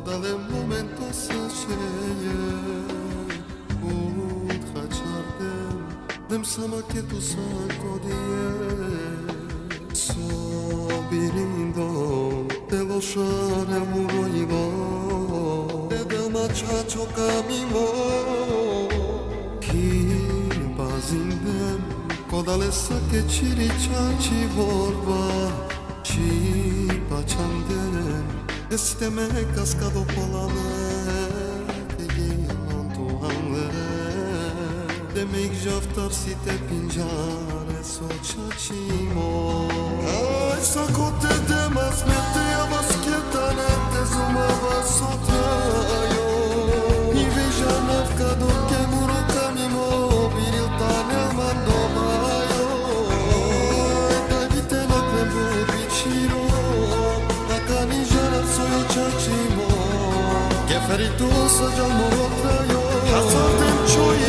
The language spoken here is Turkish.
Kodale momento saçeye Ut kaçardım Dem sama que tu saco diye So birindo Te lo share muroido Te del machacho camimo Ki bazindem Kodale sake çiri çaçi vorba Çi paçandem Este me cascado polane Te gjeman tu hangle De me gjaftar si te pinjare So qaqimo Aj sa kote de mas me te avas kjetane Te zumava sotrajo I veja navka dok e muro kamimo Biril tane mandomajo Daj vite nakle bubičiro Soy çaçimo Geferito sacal morotrayo Hasardım çoy